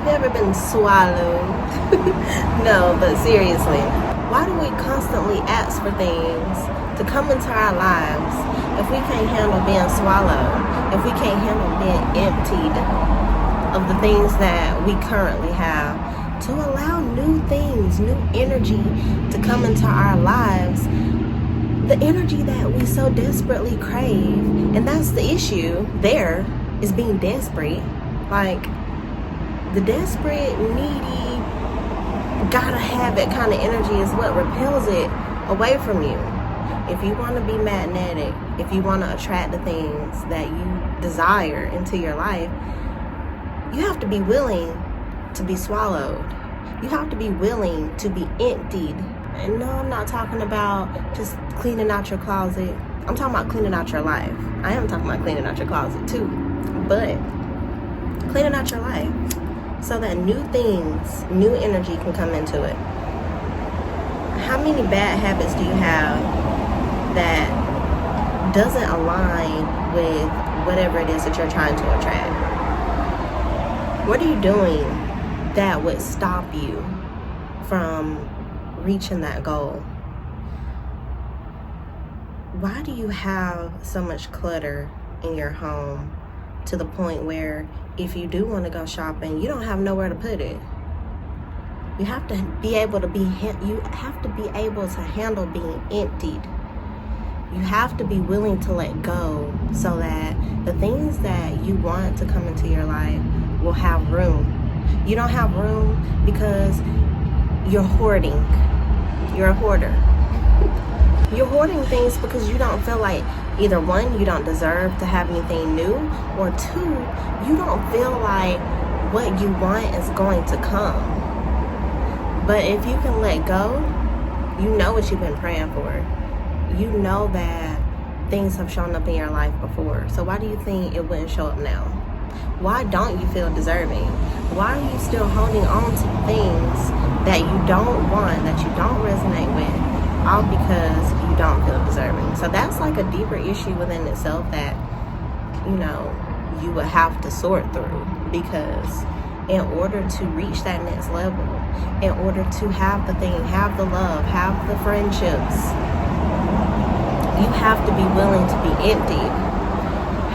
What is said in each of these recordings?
Have you ever been swallowed? No, but seriously, why do we constantly ask for things to come into our lives if we can't handle being swallowed, if we can't handle being emptied of the things that we currently have, to allow new things, new energy to come into our lives, the energy that we so desperately crave? And that's the issue there, is being desperate. Like, the desperate, needy, gotta have it kind of energy is what repels it away from you. If you want to be magnetic, if you want to attract the things that you desire into your life, you have to be willing to be swallowed. You have to be willing to be emptied. And no, I'm not talking about just cleaning out your closet. I'm talking about cleaning out your life. I am talking about cleaning out your closet too, but cleaning out your life so that new things, new energy can come into it. How many bad habits do you have that doesn't align with whatever it is that you're trying to attract? What are you doing that would stop you from reaching that goal? Why do you have so much clutter in your home to the point where if you do want to go shopping, you don't have nowhere to put it? You have to be able to handle being emptied. You have to be willing to let go so that the things that you want to come into your life will have room. You don't have room because you're hoarding. You're a hoarder. You're hoarding things because you don't feel like, either one, you don't deserve to have anything new, or two, you don't feel like what you want is going to come. But if you can let go, you know what you've been praying for. You know that things have shown up in your life before. So why do you think it wouldn't show up now? Why don't you feel deserving? Why are you still holding on to things that you don't want, that you don't resonate with, all because you don't feel deserving? So that's like a deeper issue within itself that, you would have to sort through, because in order to reach that next level, in order to have the thing, have the love, have the friendships, you have to be willing to be emptied.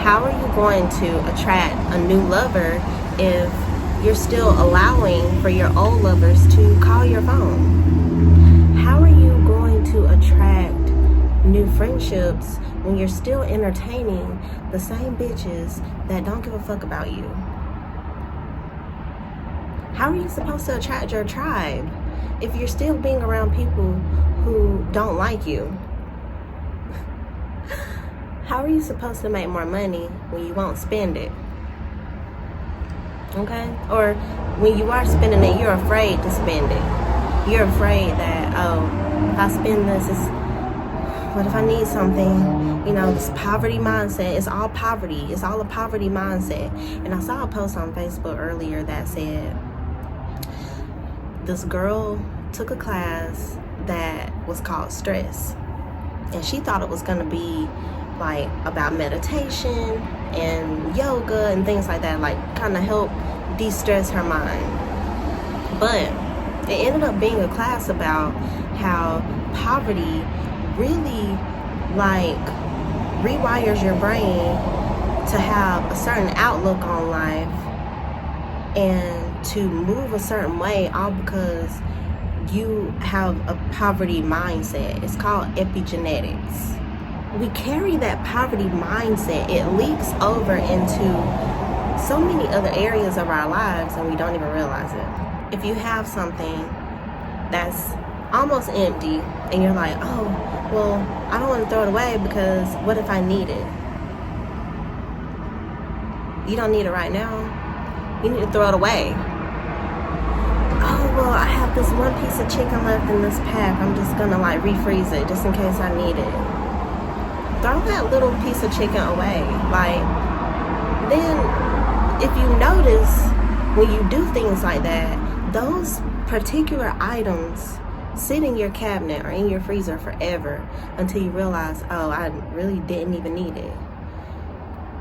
How are you going to attract a new lover if you're still allowing for your old lovers to call your phone? How are you going to attract new friendships when you're still entertaining the same bitches that don't give a fuck about you? How are you supposed to attract your tribe if you're still being around people who don't like you? How are you supposed to make more money when you won't spend it? Okay? Or when you are spending it, you're afraid to spend it. You're afraid that, if I spend this, what if I need something? This poverty mindset. It's all poverty. It's all a poverty mindset. And I saw a post on Facebook earlier that said, this girl took a class that was called Stress. And she thought it was going to be like about meditation and yoga and things like that, like kind of help de-stress her mind. But it ended up being a class about how poverty really like rewires your brain to have a certain outlook on life and to move a certain way, all because you have a poverty mindset. It's called epigenetics. We carry that poverty mindset. It leaks over into so many other areas of our lives and we don't even realize it. If you have something that's almost empty and you're like, oh, well, I don't want to throw it away because what if I need it? You don't need it right now. You need to throw it away. Oh, well, I have this one piece of chicken left in this pack. I'm just gonna refreeze it just in case I need it. Throw that little piece of chicken away. Then if you notice when you do things like that, those particular items sit in your cabinet or in your freezer forever until you realize, oh, I really didn't even need it.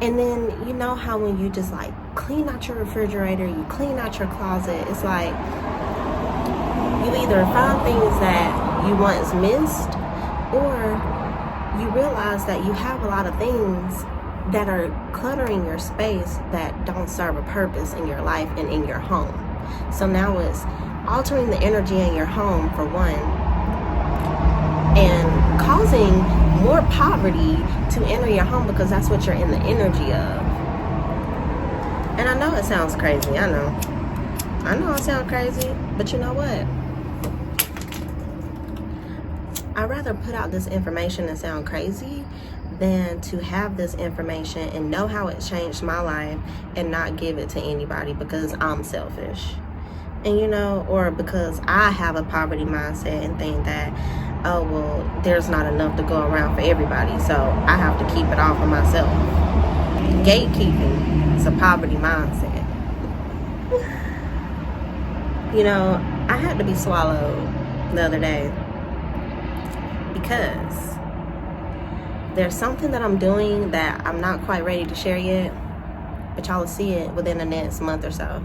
And then, you know how when you just like clean out your refrigerator, you clean out your closet, it's like you either find things that you once missed, or you realize that you have a lot of things that are cluttering your space that don't serve a purpose in your life and in your home. So now it's altering the energy in your home, for one, and causing more poverty to enter your home, because that's what you're in the energy of. And I know it sounds crazy. I know I sound crazy, but you know what? I'd rather put out this information and sound crazy than to have this information and know how it changed my life and not give it to anybody because I'm selfish. And you know, or because I have a poverty mindset and think that, oh, well, there's not enough to go around for everybody, so I have to keep it all for myself. Gatekeeping is a poverty mindset. You know, I had to be swallowed the other day because there's something that I'm doing that I'm not quite ready to share yet, but y'all will see it within the next month or so.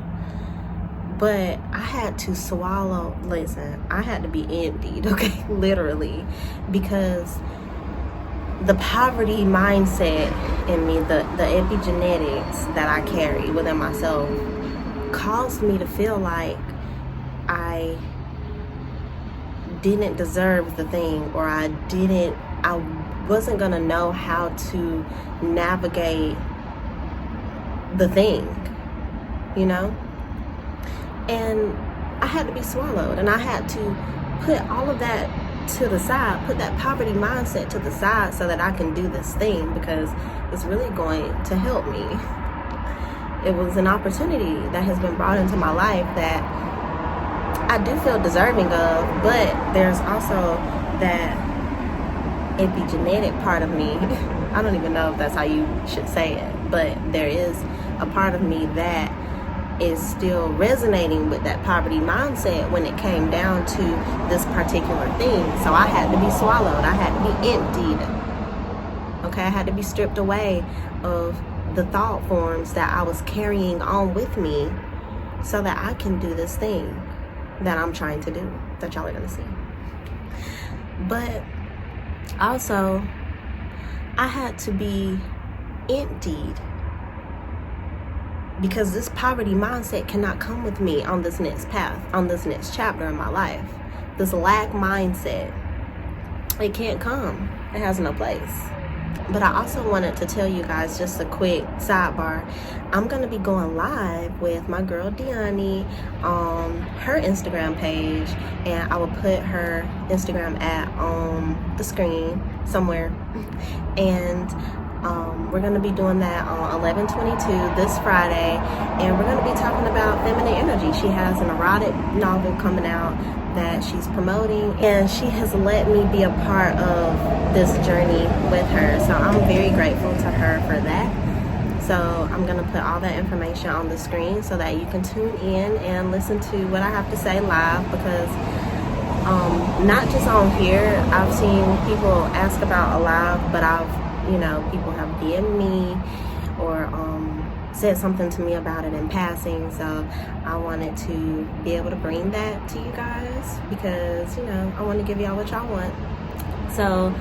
But I had to swallow, listen, I had to be emptied, okay, literally, because the poverty mindset in me, the epigenetics that I carry within myself, caused me to feel like I didn't deserve the thing, or I wasn't gonna know how to navigate the thing, you know? And I had to be swallowed, and I had to put all of that to the side, put that poverty mindset to the side so that I can do this thing, because it's really going to help me. It was an opportunity that has been brought into my life that I do feel deserving of, but there's also that epigenetic part of me. I don't even know if that's how you should say it, but there is a part of me that is still resonating with that poverty mindset when it came down to this particular thing. So I had to be swallowed. I had to be emptied. Okay, I had to be stripped away of the thought forms that I was carrying on with me so that I can do this thing that I'm trying to do, that y'all are gonna see. But also, I had to be emptied, because this poverty mindset cannot come with me on this next path, on this next chapter in my life. This lack mindset, it can't come. It has no place. But I also wanted to tell you guys just a quick sidebar. I'm going to be going live with my girl Deani on her Instagram page, and I will put her Instagram on the screen somewhere. And we're going to be doing that on 11/22 this Friday, and we're going to be talking about feminine energy. She has an erotic novel coming out that she's promoting, and she has let me be a part of this journey with her, so I'm very grateful to her for that. So I'm going to put all that information on the screen so that you can tune in and listen to what I have to say live, because not just on here, I've seen people ask about a live, but people have DM'd me or said something to me about it in passing. So I wanted to be able to bring that to you guys, because I want to give y'all what y'all want. So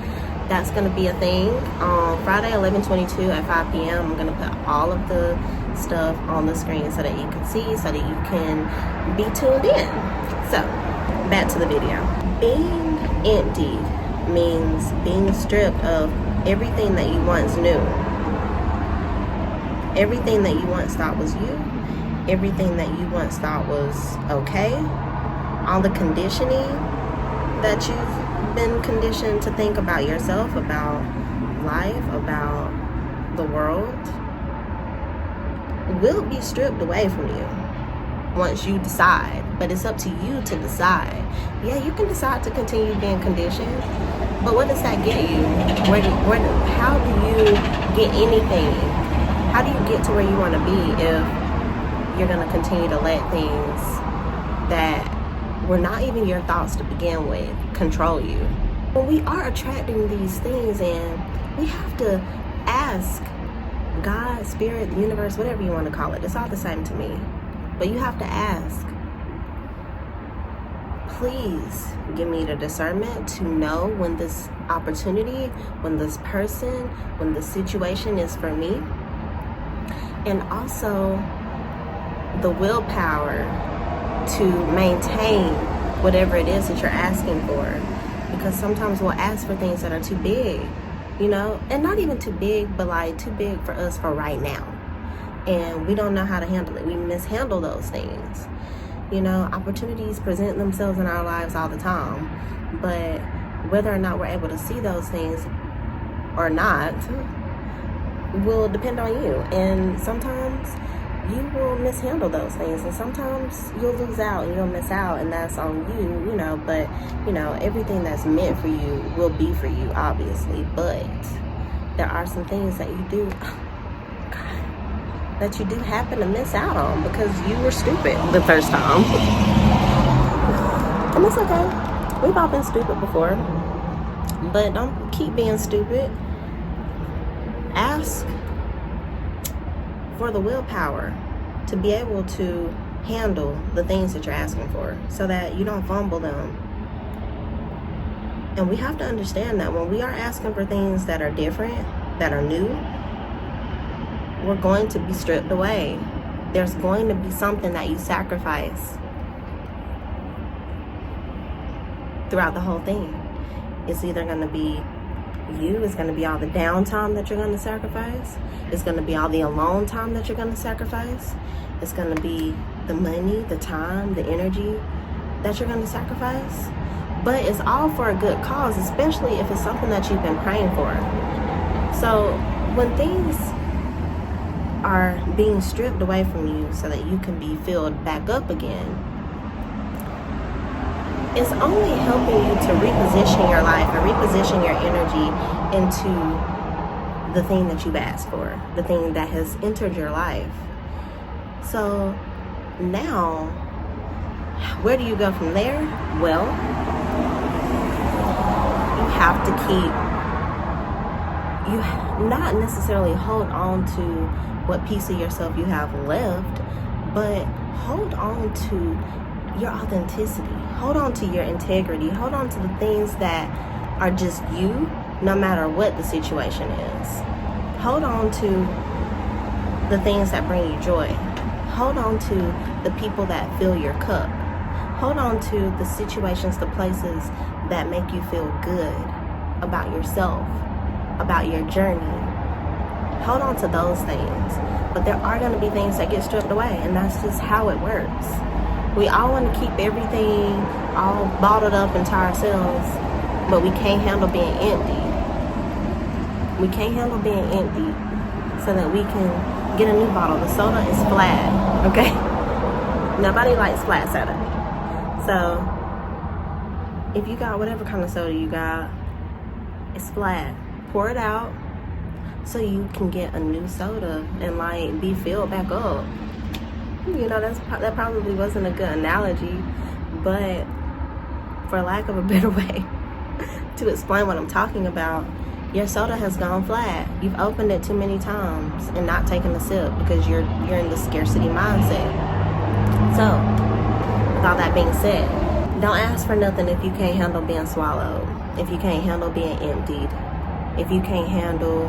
that's going to be a thing on Friday 11/22 at 5 p.m. I'm going to put all of the stuff on the screen so that you can see, so that you can be tuned in. So back to the video. Being emptied means being stripped of everything that you once knew. Everything that you once thought was you. Everything that you once thought was okay. All the conditioning that you've been conditioned to think about yourself, about life, about the world, will be stripped away from you once you decide. But it's up to you to decide. Yeah, you can decide to continue being conditioned, but what does that get you? How do you get anything? How do you get to where you want to be if you're going to continue to let things that were not even your thoughts to begin with control you? When we are attracting these things, and we have to ask God, spirit, the universe, whatever you want to call it, it's all the same to me. But you have to ask, please give me the discernment to know when this opportunity, when this person, when the situation is for me. And also the willpower to maintain whatever it is that you're asking for. Because sometimes we'll ask for things that are too big, you know, and not even too big, but like too big for us for right now. And we don't know how to handle it. We mishandle those things. You know, opportunities present themselves in our lives all the time, but whether or not we're able to see those things or not will depend on you. And sometimes you will mishandle those things, and sometimes you'll lose out and you'll miss out, and that's on you, you know. But, you know, everything that's meant for you will be for you, obviously. But there are some things that you do, that you do happen to miss out on because you were stupid the first time. And it's okay. We've all been stupid before. But don't keep being stupid. Ask for the willpower to be able to handle the things that you're asking for so that you don't fumble them. And we have to understand that when we are asking for things that are different, that are new, we're going to be stripped away. There's going to be something that you sacrifice throughout the whole thing. It's either going to be you, it's going to be all the downtime that you're going to sacrifice, it's going to be all the alone time that you're going to sacrifice, it's going to be the money, the time, the energy that you're going to sacrifice. But it's all for a good cause, especially if it's something that you've been praying for. So when things are being stripped away from you so that you can be filled back up again, it's only helping you to reposition your life and reposition your energy into the thing that you've asked for, the thing that has entered your life. So now, where do you go from there? Well, you have to not necessarily hold on to what piece of yourself you have left, but hold on to your authenticity. Hold on to your integrity. Hold on to the things that are just you, no matter what the situation is. Hold on to the things that bring you joy. Hold on to the people that fill your cup. Hold on to the situations, the places that make you feel good about yourself, about your journey. Hold on to those things. But there are going to be things that get stripped away, and that's just how it works. We all want to keep everything all bottled up into ourselves, but we can't handle being empty. We can't handle being empty so that we can get a new bottle. The soda is flat, okay? Nobody likes flat soda. So if you got whatever kind of soda you got, it's flat. Pour it out so you can get a new soda and like be filled back up. You know, that probably wasn't a good analogy, but for lack of a better way to explain what I'm talking about, your soda has gone flat. You've opened it too many times and not taken a sip because you're in the scarcity mindset. So, with all that being said, don't ask for nothing if you can't handle being swallowed, if you can't handle being emptied, if you can't handle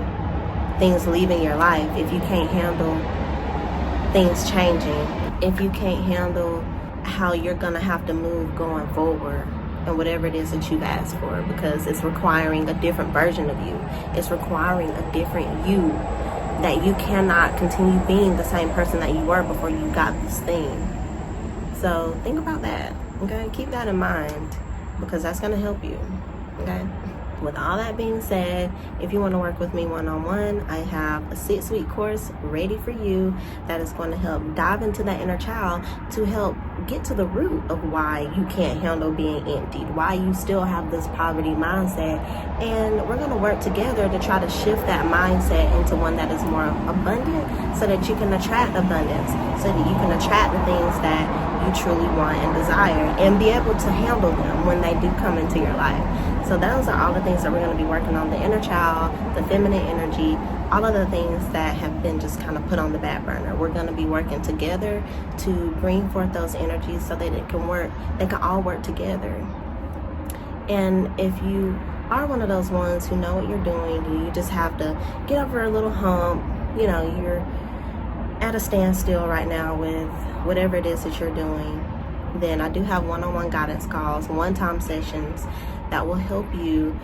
things leaving your life, if you can't handle things changing, if you can't handle how you're gonna have to move going forward and whatever it is that you've asked for, because it's requiring a different version of you. It's requiring a different you, that you cannot continue being the same person that you were before you got this thing. So think about that, okay? Keep that in mind, because that's gonna help you, okay? With all that being said, if you want to work with me one-on-one, I have a 6-week course ready for you that is going to help dive into that inner child to help get to the root of why you can't handle being emptied, why you still have this poverty mindset. And we're going to work together to try to shift that mindset into one that is more abundant so that you can attract abundance, so that you can attract the things that you truly want and desire, and be able to handle them when they do come into your life. So those are all the things that we're going to be working on: the inner child, the feminine energy, all of the things that have been just kind of put on the back burner. We're going to be working together to bring forth those energies so that it can work. They can all work together. And if you are one of those ones who know what you're doing, you just have to get over a little hump, you know, you're at a standstill right now with whatever it is that you're doing, then I do have one-on-one guidance calls, one-time sessions that will help you,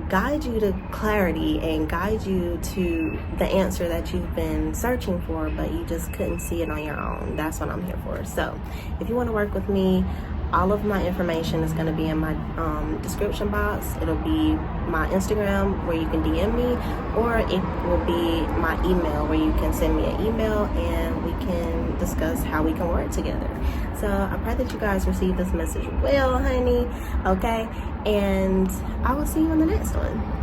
guide you to clarity and guide you to the answer that you've been searching for, but you just couldn't see it on your own. That's what I'm here for. So if you want to work with me, all of my information is going to be in my description box. It'll be my Instagram where you can DM me, or it will be my email where you can send me an email and we can discuss how we can work together. So I pray that you guys receive this message well, honey. Okay, and I will see you on the next one.